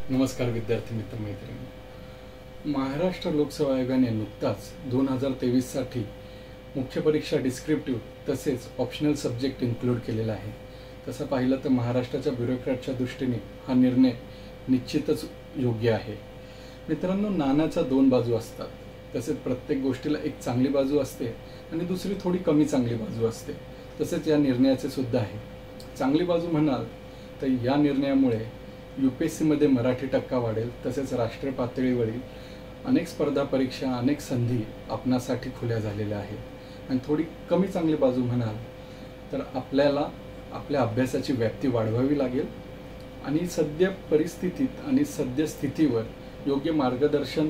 नमस्कार विद्यार्थी मित्र मैत्रिणी। महाराष्ट्र लोकसेवा आयोगाने नुकताच 2023साठी मुख्य परीक्षा डिस्क्रिप्टिव्ह तसेच ऑप्शनल सब्जेक्ट इन्क्लूड केलेला आहे। तसं पाहिलं तर महाराष्ट्राच्या ब्युरोक्रॅटच्या दृष्टीने हा निर्णय निश्चितच योग्य आहे। मित्रांनो, नाण्याच्या दोन बाजू असतात, तसेच प्रत्येक गोष्टीला एक चांगली बाजू असते आणि दुसरी थोडी कमी चांगली बाजू असते। तसेच या निर्णयाचे सुद्धा आहे। चांगली बाजू म्हणाल तर या निर्णयामुळे UPSC मध्ये मराठी टक्का वाढेल, तसेच राष्ट्रीय पातळीवरील अनेक स्पर्धा परीक्षा अनेक संधी आपणासाठी खुल्या झालेल्या आहेत। आणि थोडी कमी चांगली बाजू म्हणाल तर आपल्याला आपल्या अभ्यासाची व्याप्ती वाढवावी लागेल आणि सद्य परिस्थितीत आणि सद्य स्थितीवर योग्य मार्गदर्शन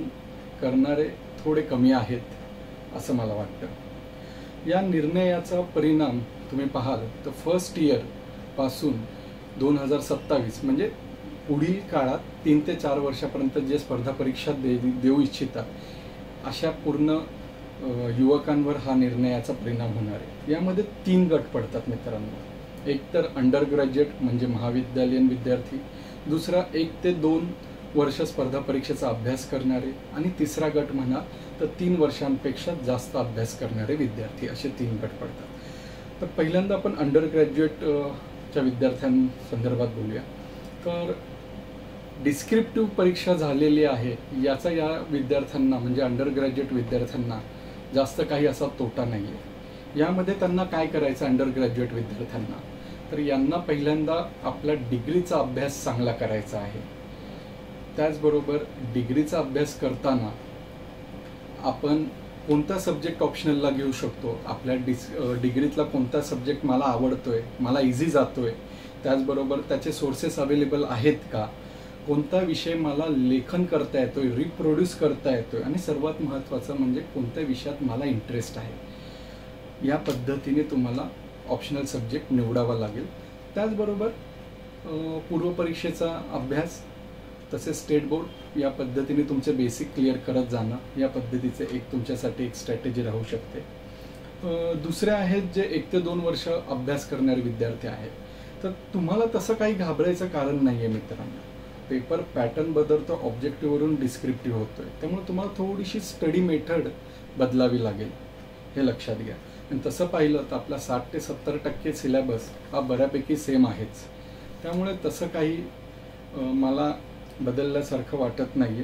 करणारे थोडे कमी आहेत असं मला वाटतं। या निर्णयाचा परिणाम तुम्ही पाहाल तर फर्स्ट इयर पासून 2027 म्हणजे पुढील काळात 3 ते 4 वर्षापर्यंत जे स्पर्धा परीक्षा देऊ इच्छितात अशा पूर्ण युवकांवर हा निर्णयाचा परिणाम होणार आहे। यामध्ये 3 गट पडतात मित्रांनो। एक तर अंडर ग्रॅज्युएट म्हणजे महाविद्यालयीन विद्यार्थी, दुसरा 1 ते 2 वर्ष स्पर्धा परीक्षेचा अभ्यास करणारे आणि तिसरा गट म्हणा तर 3 वर्षांपेक्षा जास्त अभ्यास करणारे विद्यार्थी, असे 3 गट पडतात। तर पहिल्यांदा आपण अंडर ग्रॅज्युएटच्या विद्यार्थ्यांसंदर्भात बोलूया। तर डिस्क्रिप्टिव्ह परीक्षा झालेली आहे याचा या विद्यार्थ्यांना म्हणजे अंडर ग्रॅज्युएट विद्यार्थ्यांना जास्त काही असा तोटा नाही आहे। यामध्ये त्यांना काय करायचं अंडर ग्रॅज्युएट विद्यार्थ्यांना, तर यांना पहिल्यांदा आपला डिग्रीचा अभ्यास चांगला करायचा आहे। त्याचबरोबर डिग्रीचा अभ्यास करताना आपण कोणता सब्जेक्ट ऑप्शनलला घेऊ शकतो, आपल्या डिग्रीतला कोणता सब्जेक्ट मला आवडतोय, मला इझी जातोय, त्याचबरोबर त्याचे सोर्सेस अवेलेबल आहेत का, कोणता विषय मला लेखन करता येतोय, रिप्रोड्यूस करता येतोय आणि सर्वात महत्त्वाचं म्हणजे कोणत्या विषयात मला इंटरेस्ट आहे। या पद्धतीने तुम्हाला ऑप्शनल सब्जेक्ट निवडावा लागेल। त्याचबरोबर पूर्वपरीक्षेचा अभ्यास तसेच स्टेट बोर्ड या पद्धतीने तुमचे बेसिक क्लिअर करत जाणं या पद्धतीचे एक तुमच्यासाठी एक स्ट्रॅटेजी राहू शकते। दुसरे आहेत जे 1 ते 2 वर्ष अभ्यास करणारे विद्यार्थी आहेत, तर तुम्हाला तसं काही घाबरायचं कारण नाही आहे मित्रांनो। पेपर पॅटर्न बदलतो, ऑब्जेक्टिव्हवरून डिस्क्रिप्टिव्ह होतोय, त्यामुळे तुम्हाला थोडीशी स्टडी मेथड बदलावी लागेल, हे लक्षात घ्या। आणि तसं पाहिलं तर आपला 60 ते 70% सिलेबस हा बऱ्यापैकी सेम आहेच, त्यामुळे तसं काही मला बदलल्यासारखं वाटत नाही आहे।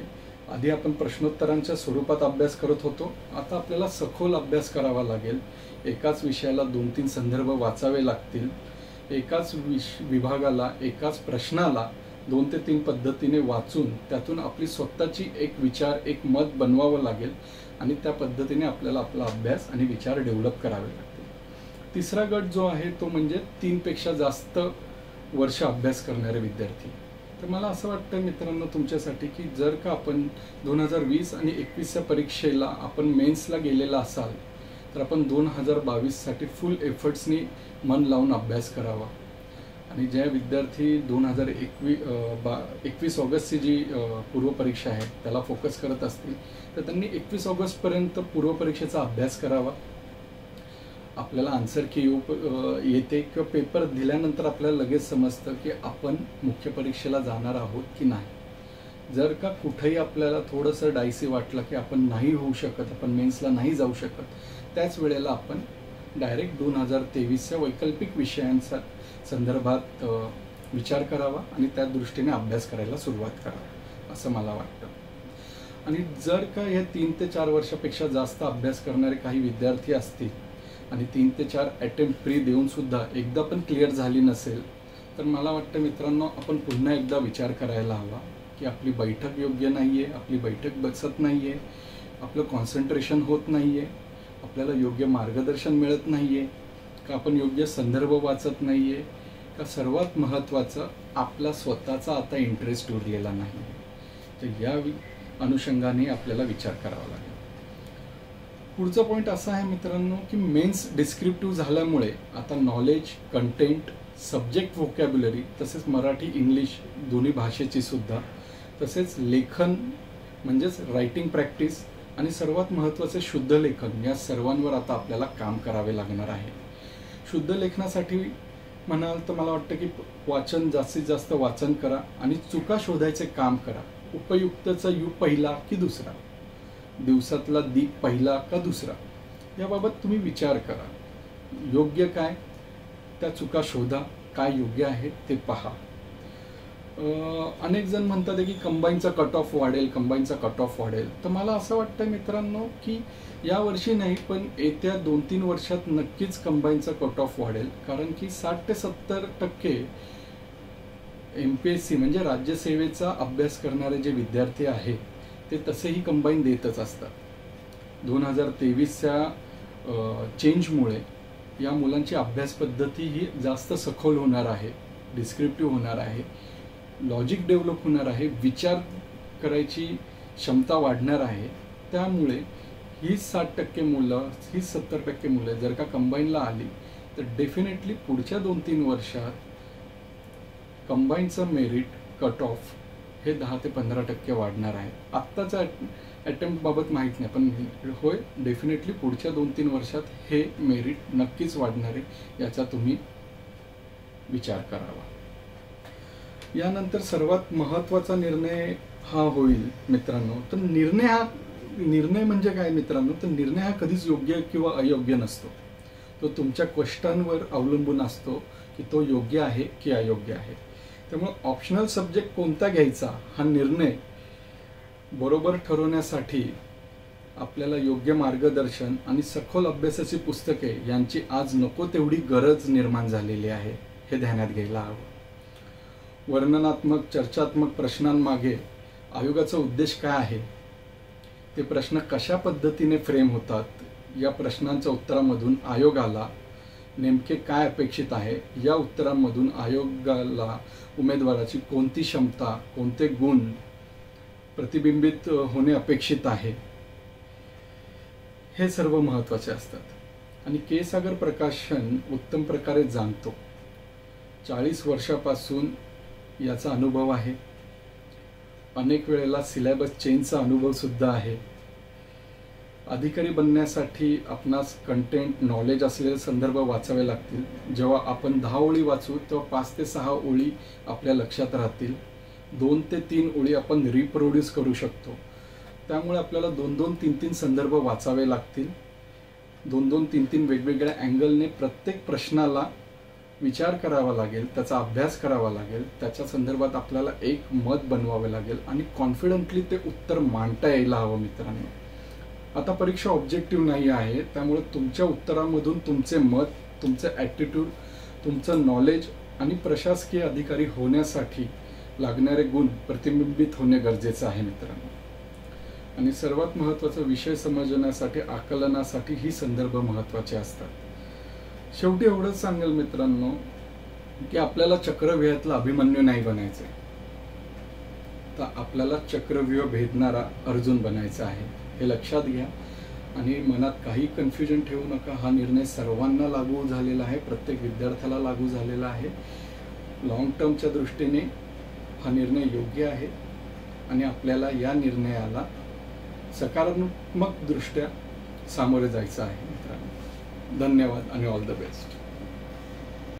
आधी आपण प्रश्नोत्तरांच्या स्वरूपात अभ्यास करत होतो, आता आपल्याला सखोल अभ्यास करावा लागेल। एकाच विषयाला 2-3 संदर्भ वाचावे लागतील, एकाच विभागाला एकाच प्रश्नाला 2 ते 3 पद्धतीने वाचून त्यातून आपली स्वतःची एक विचार एक मत बनवावं लागेल आणि त्या पद्धतीने आपल्याला आपला अभ्यास आणि विचार डेव्हलप करावे लागतील। तिसरा गट जो आहे तो म्हणजे 3 पेक्षा जास्त वर्ष अभ्यास करणारे विद्यार्थी। तर मला असं वाटतं मित्रांनो तुमच्यासाठी की जर का आपण 2020 आणि 21च्या परीक्षेला आपण मेन्सला गेलेला असाल तर आपण 2022साठी फुल एफर्ट्सनी मन लावून अभ्यास करावा। आणि ज्या विद्यार्थी 2021 ऑगस्टची जी पूर्वपरीक्षा आहे त्याला फोकस करत असतील तर त्यांनी 21 ऑगस्टपर्यंत पूर्वपरीक्षेचा अभ्यास करावा। आपल्याला आन्सर की येते किंवा पेपर दिल्यानंतर आपल्याला लगेच समजतं की आपण मुख्य परीक्षेला जाणार आहोत की नाही। जर का कुठेही आपल्याला थोडंसं डायसी वाटलं की आपण नाही होऊ शकत, आपण मेन्सला नाही जाऊ शकत, त्याच वेळेला आपण डायरेक्ट 2023च्या वैकल्पिक विषयांचा संदर्भात विचार करावा आणि त्या दृष्टीने अभ्यास करायला सुरुवात करावी असं मला वाटतं। आणि जर का या 3 ते 4 वर्षापेक्षा जास्त अभ्यास करणारे काही विद्यार्थी असतील आणि 3 ते 4 अटेम्प्ट प्री देऊन सुद्धा एकदा पण क्लिअर झाली नसेल तर मला वाटतं मित्रांनो आपण पुन्हा एकदा विचार करायला हवा की आपली बैठक योग्य नाही आहे, आपली बैठक बसत नाही आहे, आपलं कॉन्सन्ट्रेशन होत नाही आहे, आपल्याला योग्य मार्गदर्शन मिळत नाही आहे का, आपण योग्य संदर्भ वाचत नाही आहे का, सर्वात महत्त्वाचं आपला स्वतःचा आता इंटरेस्ट उरलेला नाही आहे। तर या अनुषंगाने आपल्याला विचार करावा लागेल। पुढचा पॉईंट असा आहे मित्रांनो की मेन्स डिस्क्रिप्टिव्ह झाल्यामुळे आता नॉलेज, कंटेंट, सब्जेक्ट व्होकॅब्युलरी तसेच मराठी इंग्लिश दोन्ही भाषेची सुद्धा तसेच लेखन म्हणजेच रायटिंग प्रॅक्टिस आणि सर्वात महत्त्वाचे शुद्ध लेखन या सर्वांवर आता आपल्याला काम करावे लागणार आहे। शुद्ध लेखनासाठी म्हणाल तर मला वाटतं की वाचन, जास्तीत जास्त वाचन करा आणि चुका शोधायचे काम करा. उपयुक्तचा युग पहिला की दुसरा, दिवसातला दीप पहिला का दुसरा, याबाबत तुम्ही विचार करा. योग्य काय, त्या चुका शोधा, काय योग्य आहे ते पहा. अनेक जण म्हणतात की कंबाईनचा कट ऑफ वाढेल, कंबाईनचा कट ऑफ वाढेल. तर मला असं वाटतं मित्रांनो की या वर्षी नाही पण येत्या 2-3 वर्षात नक्कीच कंबाईनचा कट ऑफ वाढेल. कारण की 60 ते 70% MPSC म्हणजे राज्यसेवेचा अभ्यास करणारे जे विद्यार्थी आहेत ते तसेही कंबाईन देतच असतात. 2023च्या चेंजमुळे या मुलांची अभ्यास पद्धती ही जास्त सखोल होणार आहे, डिस्क्रिप्टिव्ह होणार आहे, लॉजिक डेव्हलप होणार आहे, विचार करायची क्षमता वाढणार आहे. त्यामुळे ही 60% मुलं, ही 70% मुलं जर का कंबाईनला आली तर डेफिनेटली पुढच्या 2-3 वर्षात कंबाईनचं मेरिट कट ऑफ हे 10 ते 15% वाढणार आहे. आत्ताचा अटेम्प्ट बाबत माहीत नाही, पण होय डेफिनेटली पुढच्या 2-3 वर्षात हे मेरिट नक्कीच वाढणार आहे. याचा तुम्ही विचार करावा. यानंतर सर्वात महत्त्वाचा निर्णय हा होईल मित्रांनो. तर निर्णय म्हणजे काय मित्रांनो, तर निर्णय हा कधीच योग्य किंवा अयोग्य नसतो. तो तुमच्या कष्टांवर अवलंबून असतो की तो योग्य आहे की अयोग्य आहे. त्यामुळे ऑप्शनल सब्जेक्ट कोणता घ्यायचा हा निर्णय बरोबर ठरवण्यासाठी आपल्याला योग्य मार्गदर्शन आणि सखोल अभ्यासाची पुस्तके यांची आज नको तेवढी गरज निर्माण झालेली आहे, हे ध्यानात घ्यायला हवं. वर्णनात्मक, चर्चात्मक प्रश्नांमागे आयोगाचा उद्देश काय आहे, ते प्रश्न कशा पद्धतीने फ्रेम होतात, या प्रश्नांच्या उत्तरामधून आयोगाला नेमके काय अपेक्षित आहे, या उत्तरांमधून आयोगाला उमेदवाराची कोणती क्षमता, कोणते गुण प्रतिबिंबित होणे अपेक्षित आहे, हे सर्व महत्त्वाचे असतात. आणि के सागर प्रकाशन उत्तम प्रकारे जाणतो. 40 वर्षापासून याचा अनुभव आहे. अनेक वेळेला सिलेबस चेंजचा अनुभव सुद्धा आहे. अधिकारी बनण्यासाठी आपणास कंटेंट, नॉलेज असलेले संदर्भ वाचावे लागतील. जेव्हा आपण 10 ओळी वाचू तेव्हा 5 ते 6 ओळी आपल्या लक्षात राहतील. 2 ते 3 ओळी आपण रिप्रोड्यूस करू शकतो. त्यामुळे आपल्याला 2-2, 3-3 संदर्भ वाचावे लागतील. 2-2, 3-3 वेगवेगळ्या अँगलने प्रत्येक प्रश्नाला विचार करावा लागेल, त्याचा अभ्यास करावा लागेल, त्याच्या संदर्भात आपल्याला एक मत बनवावे लागेल आणि कॉन्फिडंटली ते उत्तर मांडता यायला हवं मित्रांनो. आता परीक्षा ऑब्जेक्टिव्ह नाही आहे, त्यामुळे तुमच्या उत्तरामधून तुमचे मत, तुमचे ॲटिट्यूड, तुमचं नॉलेज आणि प्रशासकीय अधिकारी होण्यासाठी लागणारे गुण प्रतिबिंबित होणे गरजेचं आहे मित्रांनो. आणि सर्वात महत्त्वाचा विषय समजण्यासाठी, आकलनासाठी ही संदर्भ महत्त्वाचे असतात. शेवटी एवढंच सांगेल मित्रांनो की आपल्याला चक्रव्यूहातला अभिमन्यू नाही बनायचं, तर आपल्याला चक्रव्यूह भेदणारा अर्जुन बनायचा आहे, हे लक्षात घ्या. आणि मनात काही कन्फ्युजन ठेवू नका. हा निर्णय सर्वांना लागू झालेला आहे, प्रत्येक विद्यार्थ्याला लागू झालेला आहे. लॉंग टर्मच्या दृष्टीने हा निर्णय योग्य आहे आणि आपल्याला या निर्णयाला सकारात्मक दृष्ट्या सामोरे जायचं आहे मित्रांनो. धन्यवाद आणि ऑल द बेस्ट.